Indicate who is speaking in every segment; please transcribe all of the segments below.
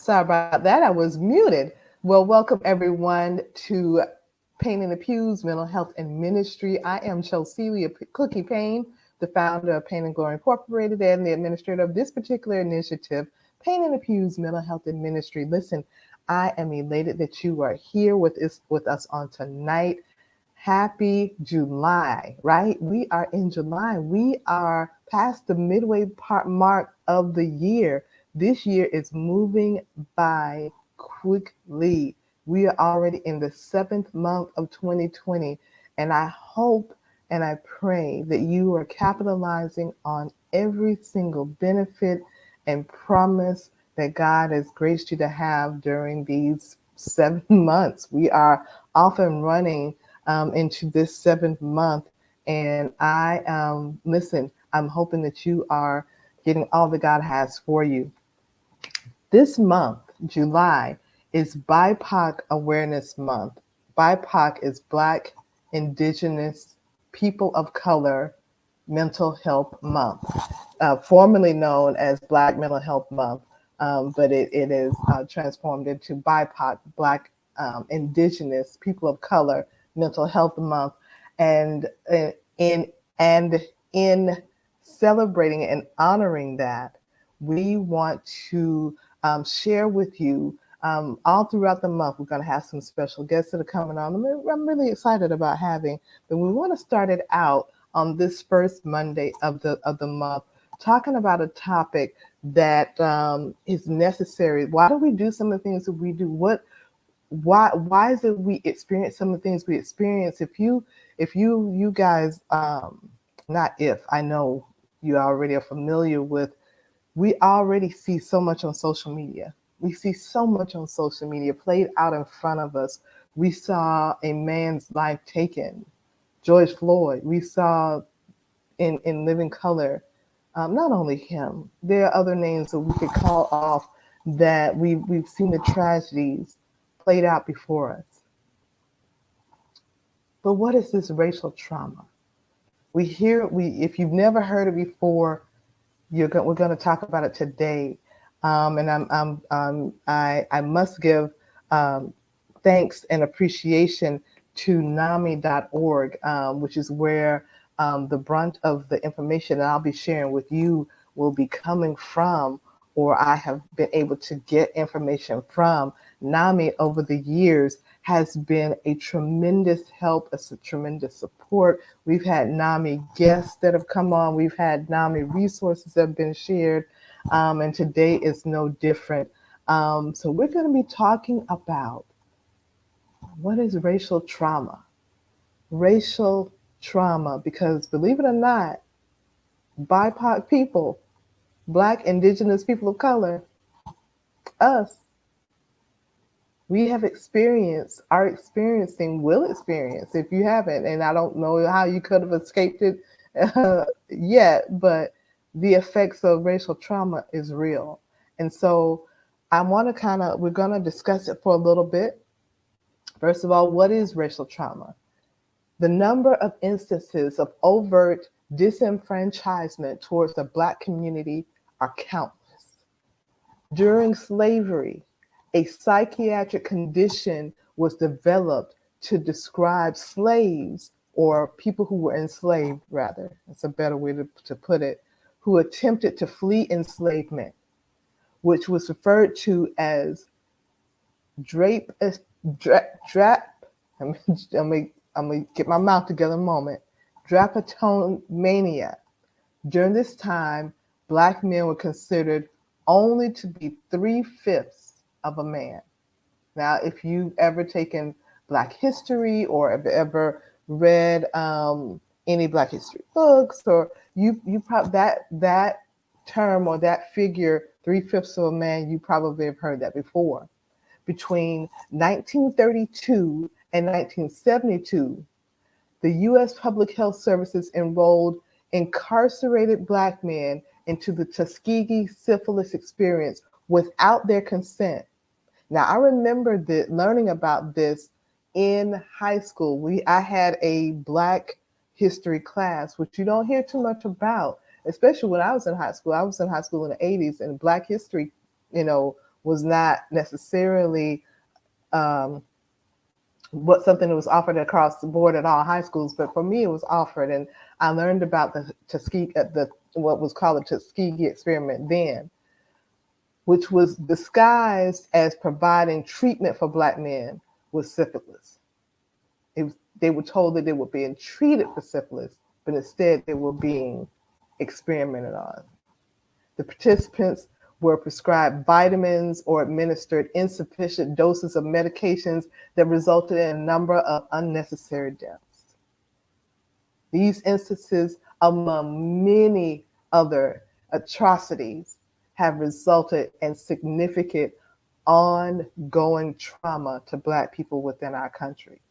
Speaker 1: Sorry about that. I was muted. Well, welcome everyone to Pain in the Pews, Mental Health and Ministry. I am Chelsea Cookie Payne, the founder of Pain and Glory Incorporated and the administrator of this particular initiative, Pain in the Pews, Mental Health and Ministry. Listen, I am elated that you are here with us on tonight. Happy July, right? We are in July. We are past the midway part mark of the year. This year is moving by quickly. We are already in the 7th month of 2020, and I hope and I pray that you are capitalizing on every single benefit and promise that God has graced you to have during these 7 months. We are off and running into this 7th month, and listen, I'm hoping that you are getting all that God has for you. This month, July, is BIPOC Awareness Month. BIPOC is Black, Indigenous, People of Color Mental Health Month, formerly known as Black Mental Health Month, but it is transformed into BIPOC, Black, Indigenous, People of Color Mental Health Month, and in and in celebrating and honoring that, we want to share with you all throughout the month. We're going to have some special guests that are coming on. I'm really excited about having, but we want to start it out on this first Monday of the month, talking about a topic that is necessary. Why do we do some of the things that we do? Why is it we experience some of the things we experience? If you guys, not if, I know you already are familiar with, we already see so much on social media. We see so much on social media played out in front of us. We saw a man's life taken, George Floyd. We saw in Living Color, not only him, there are other names that we could call off that we've seen the tragedies played out before us. But what is this racial trauma? If you've never heard it before, we're going to talk about it today, and I must give thanks and appreciation to NAMI.org, which is where the brunt of the information that I'll be sharing with you will be coming from, or I have been able to get information from. NAMI over the years has been a tremendous help, a tremendous support. We've had NAMI guests that have come on. We've had NAMI resources that have been shared, and today is no different. So we're going to be talking about what is racial trauma. Racial trauma, because believe it or not, BIPOC people, Black, Indigenous, people of color, us, we have experienced, are experiencing, will experience if you haven't, and I don't know how you could have escaped it yet, but the effects of racial trauma is real. And so I want to we're going to discuss it for a little bit. First of all, what is racial trauma? The number of instances of overt disenfranchisement towards the Black community are countless. During slavery, a psychiatric condition was developed to describe slaves, or people who were enslaved, rather, that's a better way to put it, who attempted to flee enslavement, which was referred to as I'm gonna get my mouth together a moment. Drapetomania. During this time, Black men were considered only to be 3/5 of a man. Now, if you've ever taken Black history or have ever read any Black history books, or you probably that term or that figure, 3/5 of a man, you probably have heard that before. Between 1932 and 1972, the U.S. Public Health Services enrolled incarcerated Black men into the Tuskegee syphilis experience without their consent. Now, I remember learning about this in high school. I had a Black history class, which you don't hear too much about, especially when I was in high school. I was in high school in the 80s, and Black history, was not necessarily something that was offered across the board at all high schools, but for me it was offered, and I learned about the what was called the Tuskegee experiment then, which was disguised as providing treatment for Black men with syphilis. They were told that they were being treated for syphilis, but instead they were being experimented on. The participants were prescribed vitamins or administered insufficient doses of medications that resulted in a number of unnecessary deaths. These instances, among many other atrocities, have resulted in significant ongoing trauma to Black people within our country.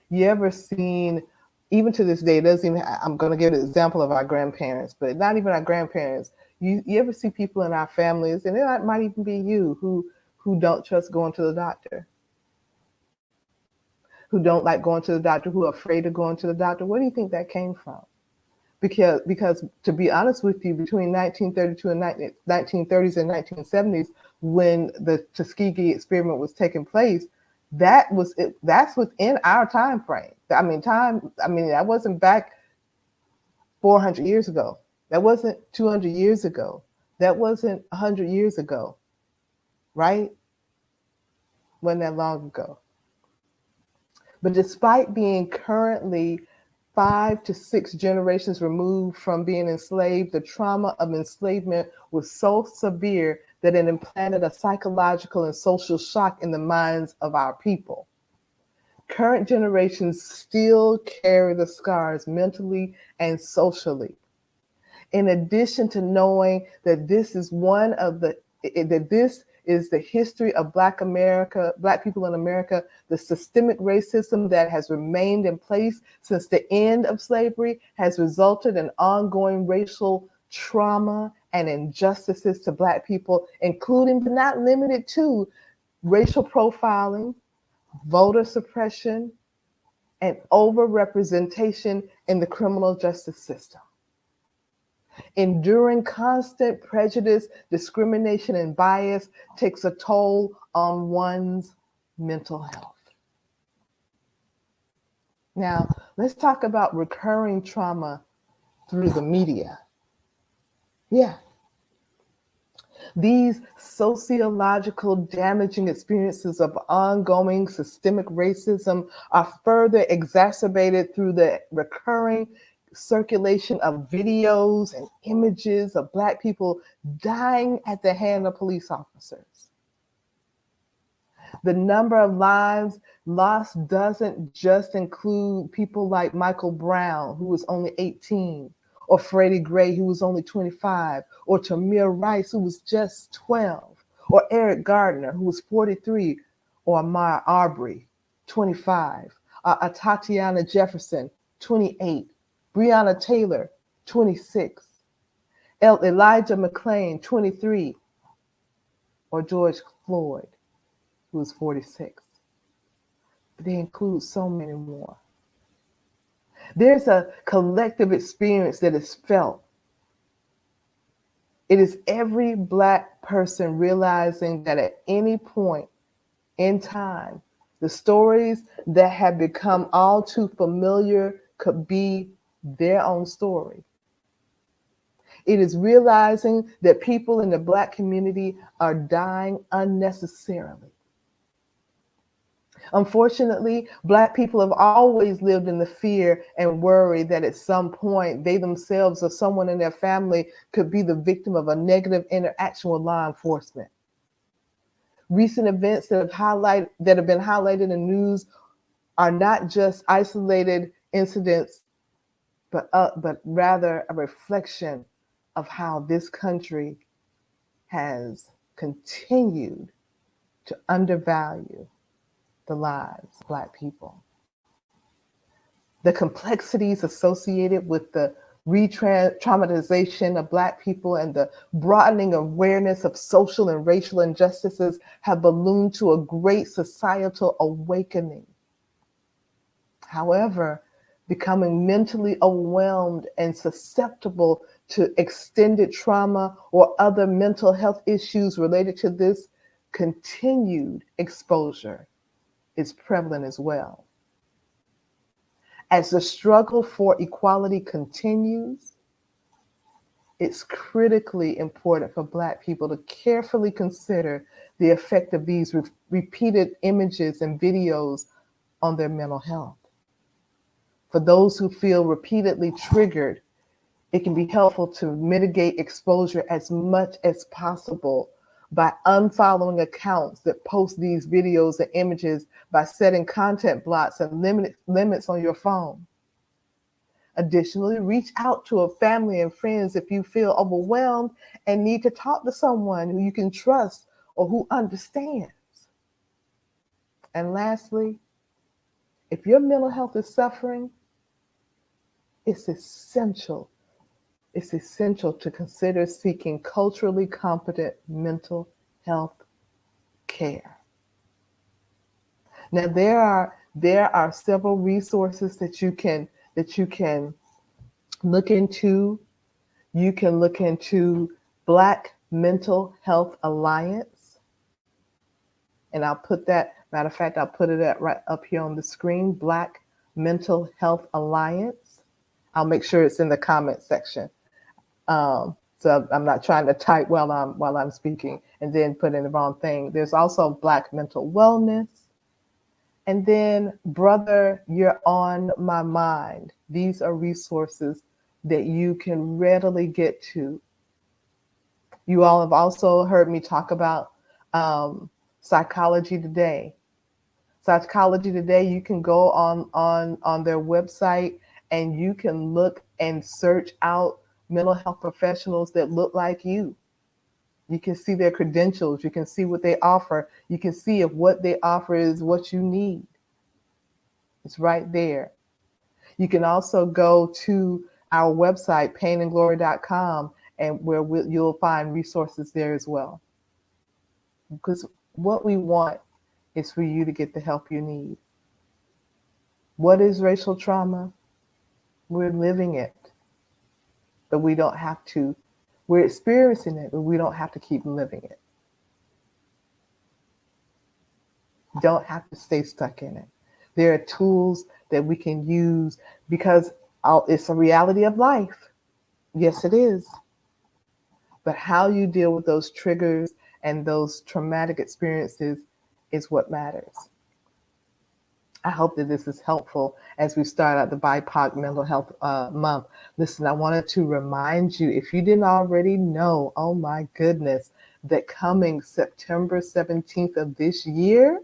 Speaker 1: You ever seen, even to this day, I'm going to give an example of our grandparents, but not even our grandparents. You ever see people in our families, and it might even be you, who don't trust going to the doctor, who don't like going to the doctor, who are afraid of going to the doctor? Where do you think that came from? Because to be honest with you, between 1932 and 1930s and 1970s, when the Tuskegee experiment was taking place, that's within our time frame. That wasn't back 400 years ago. That wasn't 200 years ago. That wasn't 100 years ago, right? Wasn't that long ago. But despite being currently 5 to 6 generations removed from being enslaved, the trauma of enslavement was so severe that it implanted a psychological and social shock in the minds of our people. Current generations still carry the scars mentally and socially. In addition to knowing that this is the history of Black people in America, the systemic racism that has remained in place since the end of slavery has resulted in ongoing racial trauma and injustices to Black people, including but not limited to racial profiling, voter suppression, and overrepresentation in the criminal justice system. Enduring constant prejudice, discrimination, and bias takes a toll on one's mental health. Now, let's talk about recurring trauma through the media. Yeah. These sociological damaging experiences of ongoing systemic racism are further exacerbated through the recurring circulation of videos and images of Black people dying at the hand of police officers. The number of lives lost doesn't just include people like Michael Brown, who was only 18, or Freddie Gray, who was only 25, or Tamir Rice, who was just 12, or Eric Gardner, who was 43, or Ahmaud Arbery, 25, Tatiana Jefferson, 28, Breonna Taylor, 26, Elijah McClain, 23, or George Floyd, who was 46. But they include so many more. There's a collective experience that is felt. It is every Black person realizing that at any point in time, the stories that have become all too familiar could be their own story. It is realizing that people in the Black community are dying unnecessarily. Unfortunately, Black people have always lived in the fear and worry that at some point they themselves or someone in their family could be the victim of a negative interaction with law enforcement. Recent events that have been highlighted in the news are not just isolated incidents, but rather a reflection of how this country has continued to undervalue the lives of Black people. The complexities associated with the re-traumatization of Black people and the broadening awareness of social and racial injustices have ballooned to a great societal awakening. However, becoming mentally overwhelmed and susceptible to extended trauma or other mental health issues related to this, continued exposure is prevalent as well. As the struggle for equality continues, it's critically important for Black people to carefully consider the effect of these repeated images and videos on their mental health. For those who feel repeatedly triggered, it can be helpful to mitigate exposure as much as possible by unfollowing accounts that post these videos and images, by setting content blocks and limits on your phone. Additionally, reach out to a family and friends if you feel overwhelmed and need to talk to someone who you can trust or who understands. And lastly, if your mental health is suffering, it's essential to consider seeking culturally competent mental health care. Now, there are several resources that you can look into. You can look into Black Mental Health Alliance, and I'll put that. Matter of fact, I'll put it right up here on the screen. Black Mental Health Alliance. I'll make sure it's in the comment section. So I'm not trying to type while I'm speaking and then put in the wrong thing. There's also Black Mental Wellness. And then Brother, You're on My Mind. These are resources that you can readily get to. You all have also heard me talk about Psychology Today. Psychology Today, you can go on their website and you can look and search out mental health professionals that look like you. You can see their credentials. You can see what they offer. You can see if what they offer is what you need. It's right there. You can also go to our website, painandglory.com, and where you'll find resources there as well. Because what we want is for you to get the help you need. What is racial trauma? We're living it, but we don't have to. We're experiencing it, but we don't have to keep living it. Don't have to stay stuck in it. There are tools that we can use because it's a reality of life. Yes, it is. But how you deal with those triggers and those traumatic experiences is what matters. I hope that this is helpful as we start out the BIPOC Mental Health Month. Listen, I wanted to remind you, if you didn't already know, oh my goodness, that coming September 17th of this year,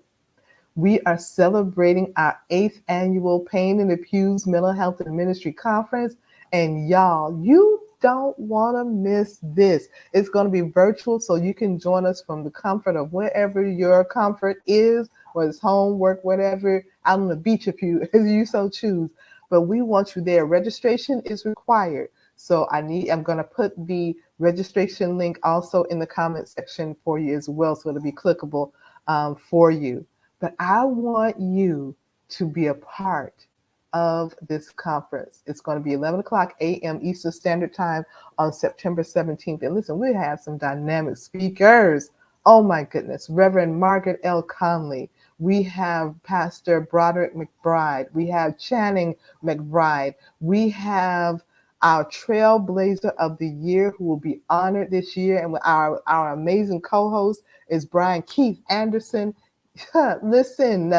Speaker 1: we are celebrating our 8th annual Pain in the Pews Mental Health and Ministry Conference. And y'all, you don't want to miss this. It's going to be virtual, so you can join us from the comfort of wherever your comfort is, whether it's home, work, whatever, out on the beach if you so choose. But we want you there. Registration is required. So I'm going to put the registration link also in the comment section for you as well, so it'll be clickable for you. But I want you to be a part of this conference. It's going to be 11 o'clock a.m. Eastern Standard Time on September 17th. And listen, we have some dynamic speakers. Oh my goodness. Reverend Margaret L. Conley. We have Pastor Broderick McBride. We have Channing McBride. We have our Trailblazer of the Year who will be honored this year. And our amazing co-host is Brian Keith Anderson. Listen,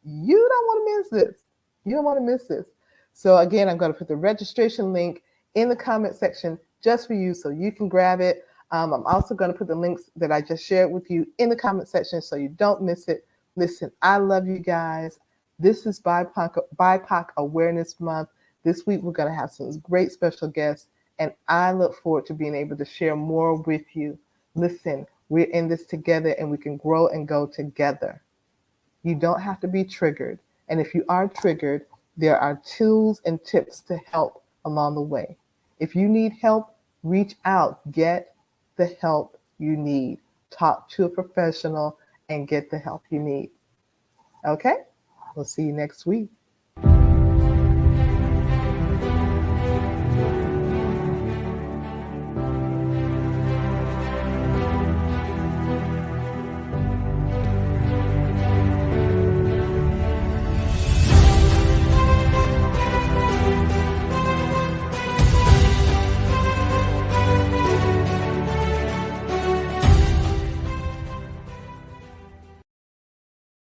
Speaker 1: you don't want to miss this. You don't want to miss this. So again, I'm going to put the registration link in the comment section just for you so you can grab it. I'm also going to put the links that I just shared with you in the comment section so you don't miss it. Listen, I love you guys. This is BIPOC Awareness Month. This week, we're going to have some great special guests, and I look forward to being able to share more with you. Listen, we're in this together, and we can grow and go together. You don't have to be triggered. And if you are triggered, there are tools and tips to help along the way. If you need help, reach out. Get the help you need. Talk to a professional and get the help you need. Okay? We'll see you next week.